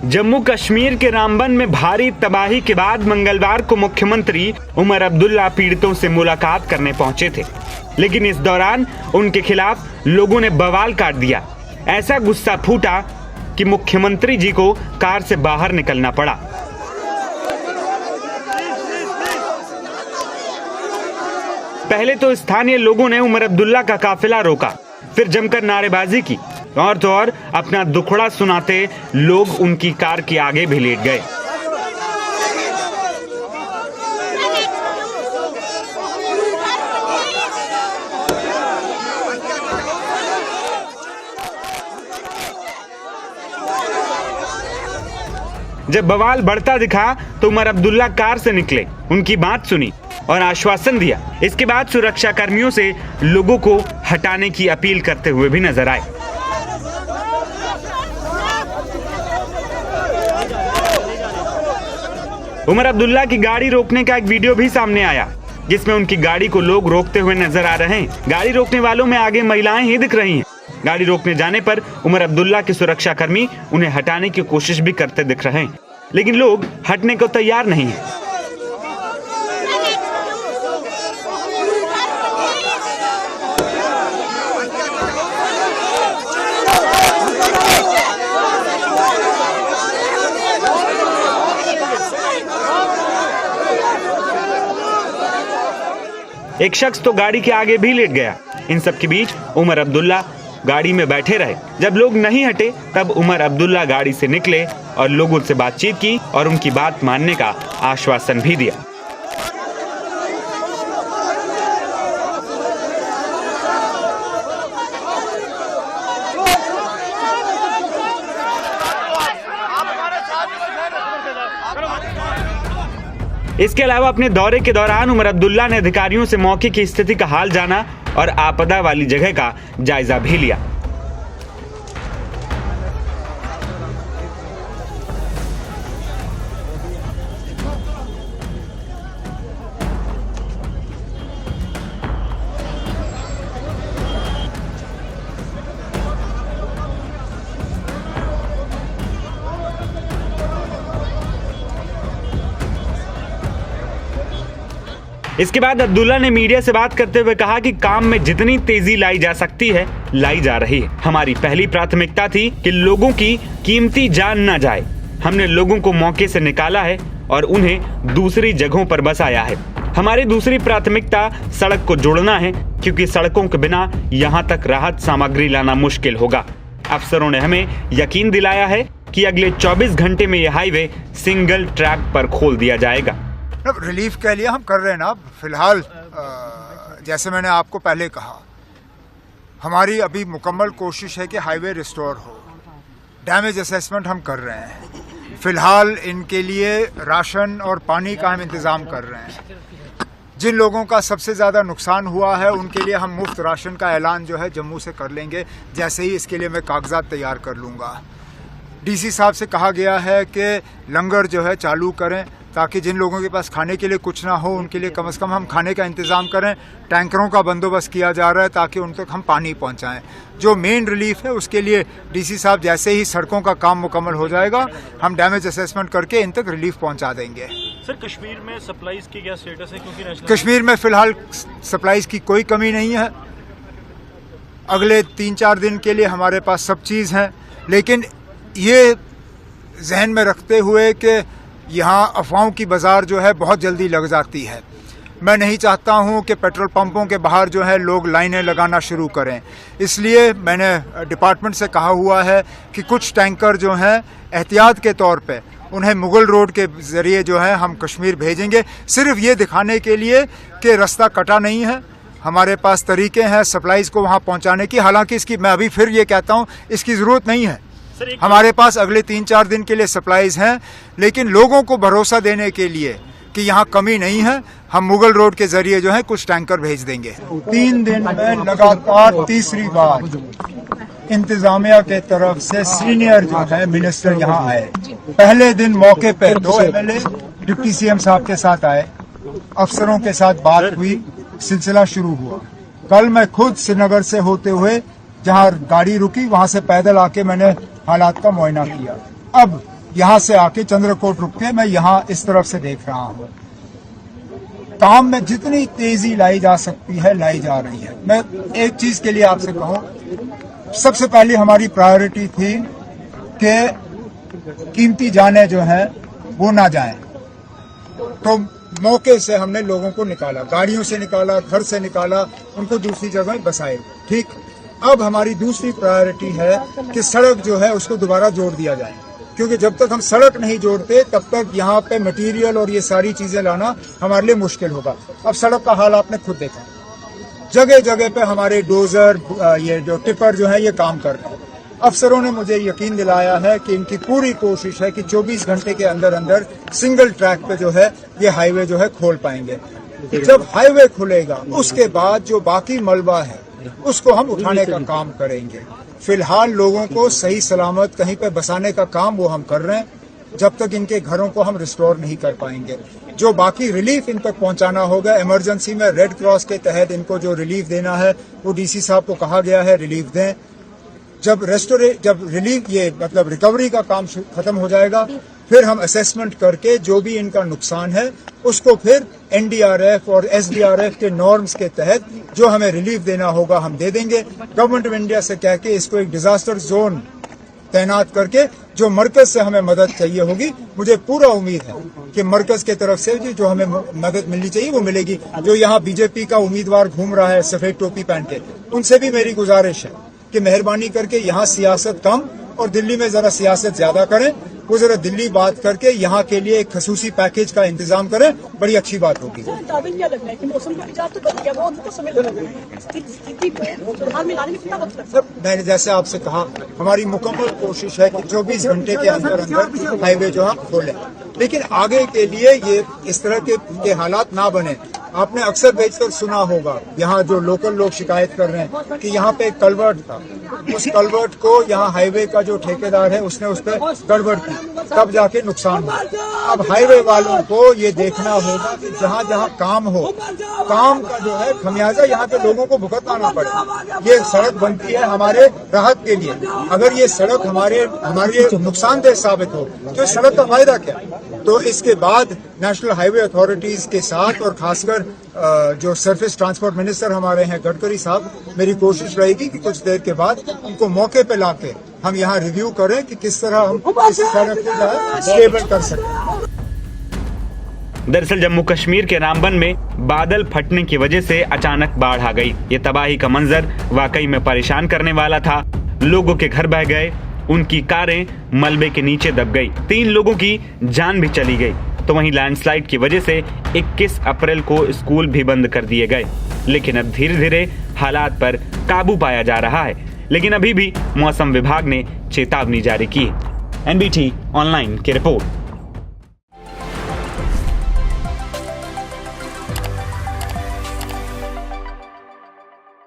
जम्मू कश्मीर के रामबन में भारी तबाही के बाद मंगलवार को मुख्यमंत्री उमर अब्दुल्ला पीड़ितों से मुलाकात करने पहुंचे थे, लेकिन इस दौरान उनके खिलाफ लोगों ने बवाल काट दिया। ऐसा गुस्सा फूटा कि मुख्यमंत्री जी को कार से बाहर निकलना पड़ा। पहले तो स्थानीय लोगों ने उमर अब्दुल्ला का काफिला रोका, फिर जमकर नारेबाजी की और तो और अपना दुखड़ा सुनाते लोग उनकी कार के आगे भी लेट गए। जब बवाल बढ़ता दिखा तो उमर अब्दुल्ला कार से निकले, उनकी बात सुनी और आश्वासन दिया। इसके बाद सुरक्षा कर्मियों से लोगों को हटाने की अपील करते हुए भी नजर आए। उमर अब्दुल्ला की गाड़ी रोकने का एक वीडियो भी सामने आया, जिसमें उनकी गाड़ी को लोग रोकते हुए नजर आ रहे हैं। गाड़ी रोकने वालों में आगे महिलाएं ही दिख रही हैं। गाड़ी रोकने जाने पर उमर अब्दुल्ला के सुरक्षा कर्मी उन्हें हटाने की कोशिश भी करते दिख रहे हैं, लेकिन लोग हटने को तैयार नहीं हैं। एक शख्स तो गाड़ी के आगे भी लेट गया। इन सब के बीच उमर अब्दुल्ला गाड़ी में बैठे रहे। जब लोग नहीं हटे तब उमर अब्दुल्ला गाड़ी से निकले और लोगों से बातचीत की और उनकी बात मानने का आश्वासन भी दिया। इसके अलावा अपने दौरे के दौरान उमर अब्दुल्ला ने अधिकारियों से मौके की स्थिति का हाल जाना और आपदा वाली जगह का जायजा भी लिया। इसके बाद अब्दुल्ला ने मीडिया से बात करते हुए कहा कि काम में जितनी तेजी लाई जा सकती है लाई जा रही है। हमारी पहली प्राथमिकता थी कि लोगों की कीमती जान न जाए। हमने लोगों को मौके से निकाला है और उन्हें दूसरी जगहों पर बसाया है। हमारी दूसरी प्राथमिकता सड़क को जोड़ना है, क्योंकि सड़कों के बिना यहाँ तक राहत सामग्री लाना मुश्किल होगा। अफसरों ने हमें यकीन दिलाया है कि अगले 24 घंटे में यह हाईवे सिंगल ट्रैक पर खोल दिया जाएगा। रिलीफ के लिए हम कर रहे हैं ना। फिलहाल जैसे मैंने आपको पहले कहा, हमारी अभी मुकम्मल कोशिश है कि हाईवे रिस्टोर हो। डैमेज असेसमेंट हम कर रहे हैं। फिलहाल इनके लिए राशन और पानी का हम इंतज़ाम कर रहे हैं। जिन लोगों का सबसे ज़्यादा नुकसान हुआ है उनके लिए हम मुफ्त राशन का ऐलान जो है जम्मू से कर लेंगे। जैसे ही इसके लिए मैं कागजात तैयार कर लूँगा। डीसी साहब से कहा गया है कि लंगर जो है चालू करें, ताकि जिन लोगों के पास खाने के लिए कुछ ना हो उनके लिए कम से कम हम खाने का इंतज़ाम करें। टैंकरों का बंदोबस्त किया जा रहा है ताकि उन तक हम पानी पहुंचाएं। जो मेन रिलीफ है उसके लिए डीसी साहब जैसे ही सड़कों का काम मुकम्मल हो जाएगा हम डैमेज असेसमेंट करके इन तक रिलीफ पहुंचा देंगे। सर, कश्मीर में सप्लाईज की क्या स्टेटस है? क्योंकि कश्मीर में फिलहाल सप्लाईज की कोई कमी नहीं है। अगले 3-4 दिन के लिए हमारे पास सब चीज़ है, लेकिन ये जहन में रखते हुए कि यहाँ अफवाहों की बाज़ार जो है बहुत जल्दी लग जाती है। मैं नहीं चाहता हूँ कि पेट्रोल पंपों के बाहर जो है लोग लाइनें लगाना शुरू करें। इसलिए मैंने डिपार्टमेंट से कहा हुआ है कि कुछ टैंकर जो हैं एहतियात के तौर पे उन्हें मुगल रोड के ज़रिए जो है हम कश्मीर भेजेंगे, सिर्फ ये दिखाने के लिए कि रास्ता कटा नहीं है। हमारे पास तरीके हैं सप्लाईज़ को वहाँ पहुँचाने की। हालांकि इसकी मैं अभी फिर ये कहता हूँ इसकी ज़रूरत नहीं है। हमारे पास अगले 3-4 दिन के लिए सप्लाईज हैं, लेकिन लोगों को भरोसा देने के लिए कि यहाँ कमी नहीं है, हम मुगल रोड के जरिए जो है कुछ टैंकर भेज देंगे। 3 दिन में लगातार तीसरी बार इंतजामिया के तरफ से सीनियर जो है मिनिस्टर यहाँ आए। पहले दिन मौके पे 2 MLA डिप्टी सीएम साहब के साथ आए, अफसरों के साथ बात हुई, सिलसिला शुरू हुआ। कल मैं खुद श्रीनगर से होते हुए जहाँ गाड़ी रुकी वहाँ से पैदल आके मैंने हालात का मुआयना किया। अब यहाँ से आके चंद्रकोट रुक के मैं यहाँ इस तरफ से देख रहा हूँ। काम में जितनी तेजी लाई जा सकती है लाई जा रही है। मैं एक चीज के लिए आपसे कहूँ, सबसे पहले हमारी प्रायोरिटी थी कि कीमती जानें जो हैं वो ना जाएं, तो मौके से हमने लोगों को निकाला, गाड़ियों से निकाला, घर से निकाला, उनको दूसरी जगह बसाए। ठीक, अब हमारी दूसरी प्रायोरिटी है कि सड़क जो है उसको दोबारा जोड़ दिया जाए, क्योंकि जब तक हम सड़क नहीं जोड़ते तब तक यहाँ पे मटेरियल और ये सारी चीजें लाना हमारे लिए मुश्किल होगा। अब सड़क का हाल आपने खुद देखा, जगह जगह पे हमारे डोजर, ये जो टिपर जो है ये काम कर रहे हैं। अफसरों ने मुझे यकीन दिलाया है कि इनकी पूरी कोशिश है कि 24 घंटे के अंदर अंदर सिंगल ट्रैक पे जो है ये हाईवे जो है खोल पाएंगे। जब हाईवे खुलेगा उसके बाद जो बाकी मलबा है उसको हम उठाने का काम करेंगे। फिलहाल लोगों को सही सलामत कहीं पे बसाने का काम वो हम कर रहे हैं, जब तक इनके घरों को हम रिस्टोर नहीं कर पाएंगे। जो बाकी रिलीफ इन तक पहुंचाना होगा, इमरजेंसी में रेड क्रॉस के तहत इनको जो रिलीफ देना है वो डीसी साहब को कहा गया है रिलीफ दें। जब रिलीफ ये मतलब रिकवरी का काम खत्म हो जाएगा, फिर हम असेसमेंट करके जो भी इनका नुकसान है उसको फिर एनडीआरएफ और एसडीआरएफ के नॉर्म्स के तहत जो हमें रिलीफ देना होगा हम दे देंगे। गवर्नमेंट ऑफ इंडिया से कह के इसको एक डिजास्टर जोन तैनात करके जो मरकज से हमें मदद चाहिए होगी, मुझे पूरा उम्मीद है कि मरकज के तरफ से जो हमें मदद मिलनी चाहिए वो मिलेगी। जो यहाँ बीजेपी का उम्मीदवार घूम रहा है सफेद टोपी पहन के, उनसे भी मेरी गुजारिश है कि मेहरबानी करके यहाँ सियासत कम और दिल्ली में जरा सियासत ज्यादा करें। वो जरा दिल्ली बात करके यहाँ के लिए एक खसूसी पैकेज का इंतजाम करें, बड़ी अच्छी बात होगी। दावे क्या लग रहा है कि मौसम का मिजाज तो बदल गया, बहुत तो समय लग रहा है, स्थिति को सुधार में लाने में कितना वक्त लगता है? मैंने जैसे आपसे कहा, हमारी मुकम्मल कोशिश है कि 24 घंटे के अंदर अंदर हाईवे जो हम खोलें, लेकिन आगे के लिए ये इस तरह के हालात ना बने। आपने अक्सर बेशतर सुना होगा, यहाँ जो लोकल लोग शिकायत कर रहे हैं कि यहाँ पे एक कलवर्ट था, उस कलवर्ट को यहाँ हाईवे का जो ठेकेदार है उसने उस पर गड़बड़ की, तब जाके नुकसान हुआ। अब हाईवे वालों को ये देखना होगा कि जहाँ जहाँ काम हो, काम का जो है खमियाजा यहाँ पे लोगों को भुगतना पड़े। ये सड़क बनती है हमारे राहत के लिए, अगर ये सड़क हमारे नुकसानदेह साबित हो तो इस सड़क का फायदा क्या? तो इसके बाद नेशनल हाईवे अथॉरिटीज के साथ और खासकर जो सरफेस ट्रांसपोर्ट मिनिस्टर हमारे हैं गडकरी साहब, मेरी कोशिश रहेगी कि कुछ देर के बाद उनको मौके पे लाके हम यहाँ रिव्यू करें कि किस तरह हम इस सड़क को स्टेबल कर सकते। दरअसल जम्मू कश्मीर के रामबन में बादल फटने की वजह से अचानक बाढ़ आ गई। ये तबाही का मंजर वाकई में परेशान करने वाला था। लोगों के घर बह गए, उनकी कारें मलबे के नीचे दब गई, 3 लोगों की जान भी चली गई। तो वहीं लैंडस्लाइड की वजह से 21 अप्रैल को स्कूल भी बंद कर दिए गए। लेकिन अब धीरे धीरे हालात पर काबू पाया जा रहा है, लेकिन अभी भी मौसम विभाग ने चेतावनी जारी की। एनबीटी ऑनलाइन की रिपोर्ट।